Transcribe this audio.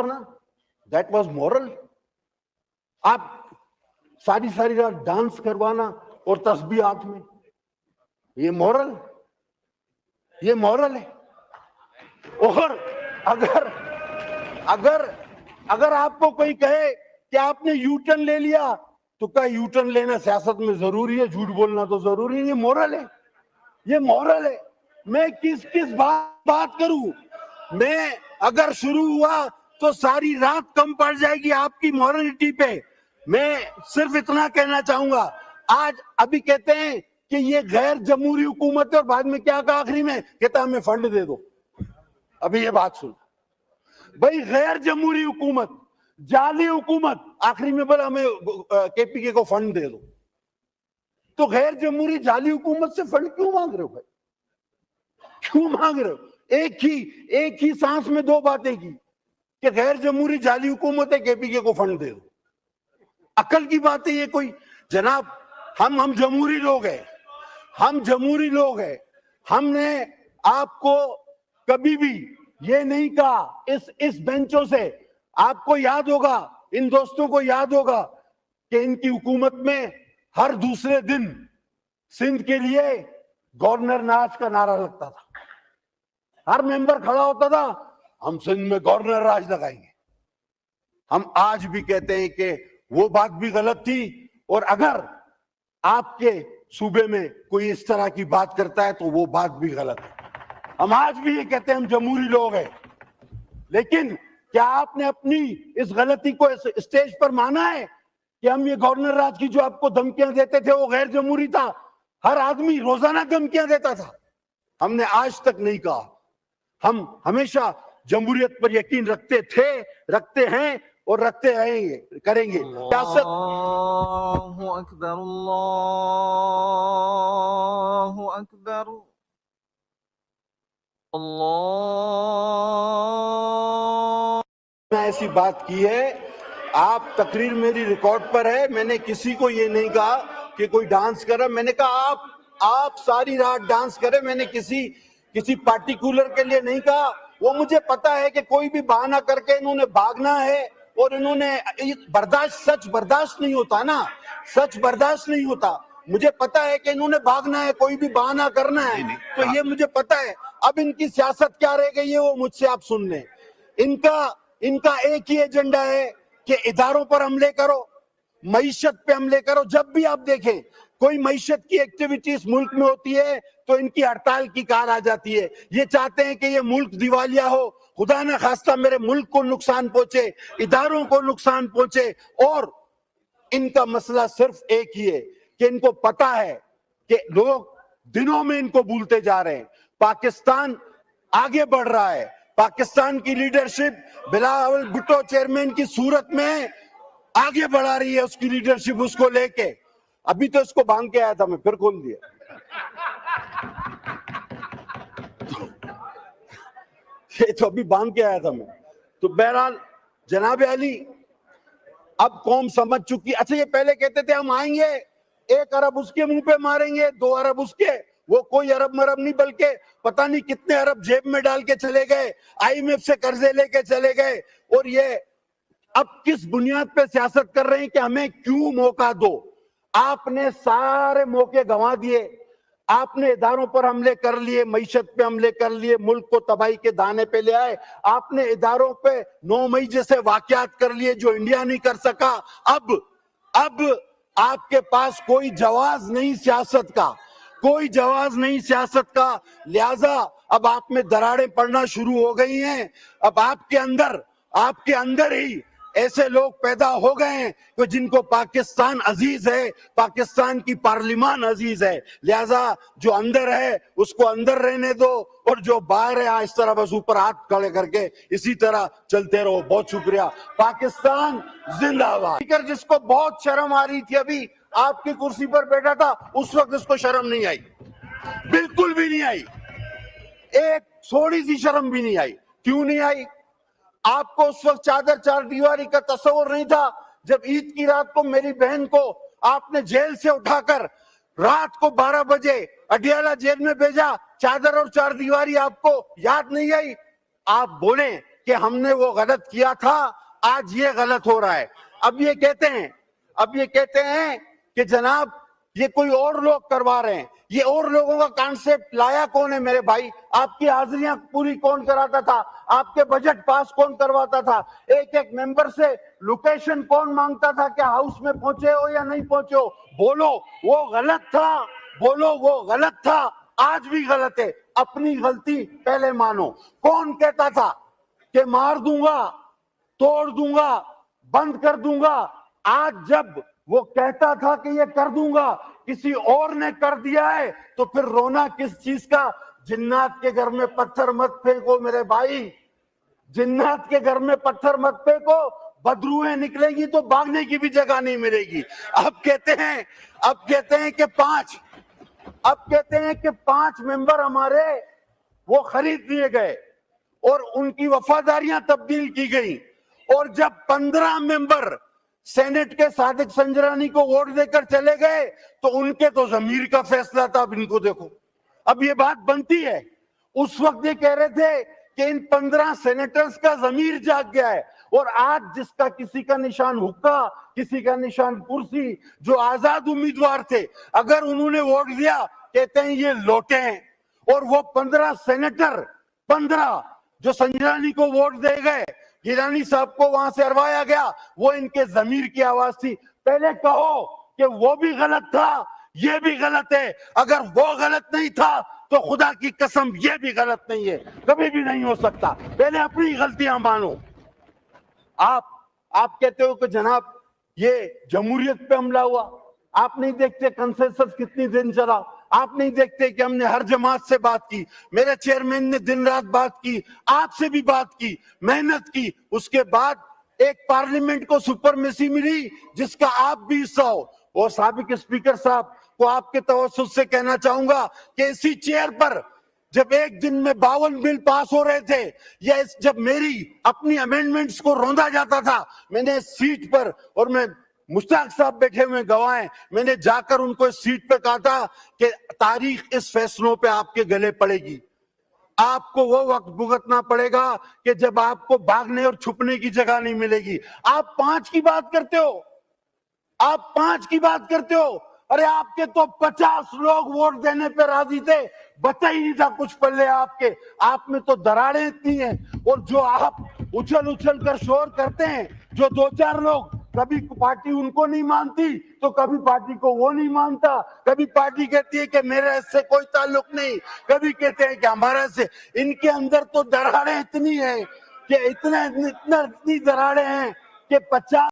کرنا that was moral. آپ ساری رات ڈانس کروانا اور تسبیح ہاتھ میں, یہ مورل ہے. اور اگر آپ کو کوئی کہے کہ آپ نے یو ٹرن لے لیا تو کیا یو ٹرن لینا سیاست میں ضروری ہے؟ جھوٹ بولنا تو ضروری ہے. یہ مورل ہے. میں کس بات کروں؟ میں اگر شروع ہوا تو ساری رات کم پڑ جائے گی آپ کی مورلٹی پہ. میں صرف اتنا کہنا چاہوں گا, ابھی کہتے ہیں کہ یہ غیر جمہوری حکومت ہے, اور بعد میں کیا کہا آخری میں؟ کہتا ہمیں فنڈ دے دو. ابھی یہ بات سن بھائی, غیر جمہوری حکومت, جعلی حکومت, آخری میں بولا ہمیں کے پی کے کو فنڈ دے دو. تو غیر جمہوری جعلی حکومت سے فنڈ کیوں مانگ رہے ہو بھائی؟ کیوں مانگ رہے ہو؟ ایک ہی سانس میں دو باتیں کی کہ غیر جمہوری جعلی حکومت ہے, کے پی کے کو فنڈ دے دو. عقل کی بات ہے یہ کوئی؟ جناب ہم جمہوری لوگ ہیں. ہم نے آپ کو کبھی بھی یہ نہیں کہا اس بینچوں سے. آپ کو یاد ہوگا, ان دوستوں کو یاد ہوگا کہ ان کی حکومت میں ہر دوسرے دن سندھ کے لیے گورنر راج کا نعرہ لگتا تھا. ہر ممبر کھڑا ہوتا تھا, ہم سندھ میں گورنر راج لگائیں گے. ہم آج بھی کہتے ہیں کہ وہ بات بھی غلط تھی, اور اگر آپ کے صوبے میں کوئی اس طرح کی بات کرتا ہے تو وہ بات بھی غلط ہے. ہم آج بھی یہ کہتے ہیں ہم جمہوری لوگ ہیں, لیکن کیا آپ نے اپنی اس غلطی کو اسٹیج پر مانا ہے کہ ہم یہ گورنر راج کی جو آپ کو دھمکیاں دیتے تھے وہ غیر جمہوری تھا؟ ہر آدمی روزانہ دھمکیاں دیتا تھا. ہم نے آج تک نہیں کہا. ہم ہمیشہ جمہوریت پر یقین رکھتے تھے, رکھتے ہیں اور رکھتے رہیں گے, کریں گے. سیاست اللہ اکبر, اللہ اکبر, اللہ. میں ایسی بات کی ہے, آپ تقریر میری ریکارڈ پر ہے, میں نے کسی کو یہ نہیں کہا کہ کوئی ڈانس کر رہا. میں نے کہا آپ ساری رات ڈانس کرے. میں نے کسی پارٹیکولر کے لیے نہیں کہا. وہ مجھے پتا ہے کہ کوئی بھی بہانہ کر کے انہوں نے بھاگنا ہے, اور انہوں نے سچ برداشت نہیں ہوتا نا, سچ برداشت نہیں ہوتا. مجھے پتا ہے کہ انہوں نے بھاگنا ہے, کوئی بھی بہانہ کرنا ہے, تو یہ مجھے پتا ہے. اب ان کی سیاست کیا رہ گئی ہے وہ مجھ سے آپ سن لیں. ان کا ایک ہی ایجنڈا ہے کہ اداروں پر حملے کرو, معیشت پہ حملے کرو. جب بھی آپ دیکھیں کوئی معیشت کی ایکٹیویٹی اس ملک میں ہوتی ہے تو ان کی ہڑتال کی کار آ جاتی ہے. یہ چاہتے ہیں کہ یہ ملک دیوالیہ ہو, خدا نہ خواستہ میرے ملک کو نقصان پہنچے, اداروں کو نقصان پہنچے. اور ان کا مسئلہ صرف ایک ہی ہے کہ ان کو پتا ہے کہ لوگ دنوں میں ان کو بھولتے جا رہے ہیں. پاکستان آگے بڑھ رہا ہے. پاکستان کی لیڈرشپ بلاول بھٹو چیئرمین کی صورت میں آگے بڑھا رہی ہے اس کی لیڈرشپ, اس کو لے کے. ابھی تو اس کو بانگ کے آیا تھا میں, پھر کھول دیا. یہ تو ابھی بانگ کے آیا تھا میں. تو بہرحال جناب علی, اب قوم سمجھ چکی. اچھا یہ پہلے کہتے تھے ہم آئیں گے 1 ارب اس کے منہ پہ ماریں گے, 2 ارب اس کے. وہ کوئی ارب مرب نہیں, بلکہ پتہ نہیں کتنے ارب جیب میں ڈال کے چلے گئے, IMF سے قرضے لے کے چلے گئے. اور یہ اب کس بنیاد پہ سیاست کر رہے ہیں کہ ہمیں کیوں موقع دو؟ آپ نے سارے موقع گنوا دیے. آپ نے اداروں پر حملے کر لیے, معیشت پہ حملے کر لیے, ملک کو تباہی کے دانے پہ لے آئے. آپ نے اداروں پہ 9 مئی جیسے واقعات کر لیے جو انڈیا نہیں کر سکا. اب آپ کے پاس کوئی جواز نہیں سیاست کا, کوئی جواز نہیں سیاست کا. لہذا اب آپ میں دراڑیں پڑنا شروع ہو گئی ہیں. اب آپ کے اندر ہی ایسے لوگ پیدا ہو گئے ہیں کہ جن کو پاکستان عزیز ہے, پاکستان کی پارلیمان عزیز ہے. لہذا جو اندر ہے اس کو اندر رہنے دو, اور جو باہر ہے اس طرح بس اوپر ہاتھ کھڑے کر کے اسی طرح چلتے رہو. بہت شکریہ. پاکستان زندہ باد. جس کو بہت شرم آ رہی تھی ابھی آپ کی کرسی پر بیٹھا تھا, اس وقت اس کو شرم نہیں آئی, بالکل بھی نہیں آئی, ایک تھوڑی سی شرم بھی نہیں آئی. کیوں نہیں آئی؟ آپ کو اس وقت چادر چار دیواری کا تصور نہیں تھا. جب عید کی رات کو میری بہن کو آپ نے جیل سے اٹھا کر رات کو 12 بجے اڈیالہ جیل میں بھیجا, چادر اور چار دیواری آپ کو یاد نہیں آئی؟ آپ بولیں کہ ہم نے وہ غلط کیا تھا، آج یہ غلط ہو رہا ہے۔ اب یہ کہتے ہیں کہ جناب یہ کوئی اور لوگ کروا رہے ہیں۔ یہ اور لوگوں کا کانسیپٹ لایا کون ہے میرے بھائی؟ آپ کی حاضریاں پوری کون کراتا تھا؟ آپ کے بجٹ پاس کون کرواتا تھا؟ ایک ایک ممبر سے لوکیشن کون مانگتا تھا کہ ہاؤس میں پہنچے ہو یا نہیں پہنچے ہو؟ بولو وہ غلط تھا، بولو وہ غلط تھا، آج بھی غلط ہے۔ اپنی غلطی پہلے مانو۔ کون کہتا تھا کہ مار دوں گا، توڑ دوں گا، بند کر دوں گا؟ آج جب وہ کہتا تھا کہ یہ کر دوں گا، کسی اور نے کر دیا ہے، تو پھر رونا کس چیز کا؟ جنات کے گھر میں پتھر مت پھینکو میرے بھائی، جنات کے گھر میں پتھر مت پھینکو، بدروہیں نکلیں گی تو بھاگنے کی بھی جگہ نہیں ملے گی۔ اب کہتے ہیں کہ پانچ ممبر ہمارے وہ خرید دیے گئے اور ان کی وفاداریاں تبدیل کی گئی، اور جب 15 ممبر سینٹ کے صادق سنجرانی کو ووٹ دے کر چلے گئے تو ان کے تو ضمیر کا فیصلہ تھا۔ اب ان کو دیکھو، اب یہ بات بنتی ہے۔ اس وقت یہ کہہ رہے تھے کہ ان 15 سینیٹرز کا ضمیر جاگ گیا ہے، اور آج جس کا کسی کا نشان حقہ، کسی کا نشان کرسی، جو آزاد امیدوار تھے، اگر انہوں نے ووٹ دیا کہتے ہیں یہ لوٹے ہیں۔ اور وہ 15 سینیٹر 15 جو سنجرانی کو ووٹ دے گئے، گیلانی صاحب کو وہاں سے ہروایا گیا، وہ ان کے ضمیر کی آواز تھی۔ پہلے کہو کہ وہ بھی غلط تھا، یہ بھی غلط ہے۔ اگر وہ غلط نہیں تھا تو خدا کی قسم یہ بھی غلط نہیں ہے، کبھی بھی نہیں ہو سکتا۔ پہلے اپنی غلطیاں مانو۔ آپ کہتے ہو کہ جناب یہ جمہوریت پہ حملہ ہوا، آپ نہیں دیکھتے کنسنسس کتنی دن چلا؟ آپ نہیں دیکھتے کہ ہم نے ہر جماعت سے بات کی، میرے چیئرمین نے دن رات بات کی، آپ سے بھی بات کی، محنت کی، اس کے بعد ایک پارلیمنٹ کو سپرمیسی ملی جس کا آپ بھی حصہ ہو۔ اور سابق اسپیکر صاحب کو آپ کے توسط سے کہنا چاہوں گا کہ اسی چیئر پر جب ایک دن میں 52 بل پاس ہو رہے تھے، یا جب میری اپنی امینڈمنٹس کو روندا جاتا تھا، میں نے سیٹ پر، اور میں مشتاق صاحب بیٹھے ہوئے گواہ ہیں، میں نے جا کر ان کو اس سیٹ پہ کہا تھا کہ تاریخ اس فیصلوں پہ آپ کے گلے پڑے گی۔ آپ کو وہ وقت بھگتنا پڑے گا کہ جب آپ کو بھاگنے اور چھپنے کی جگہ نہیں ملے گی۔ آپ 5 کی بات کرتے ہو، آپ 5 کی بات کرتے ہو، ارے آپ کے تو 50 لوگ ووٹ دینے پہ راضی تھے، بچا ہی نہیں تھا کچھ پلے آپ کے۔ آپ میں تو دراڑیں اتنی ہیں، اور جو آپ اچھل کر شور کرتے ہیں، جو 2-4 لوگ، کبھی پارٹی ان کو نہیں مانتی تو کبھی پارٹی کو وہ نہیں مانتا، کبھی پارٹی کہتی ہے کہ میرے اس سے کوئی تعلق نہیں، کبھی کہتے ہیں کہ ہمارا سے۔ ان کے اندر تو دراڑیں اتنی ہیں کہ اتنی دراڑیں ہیں کہ 50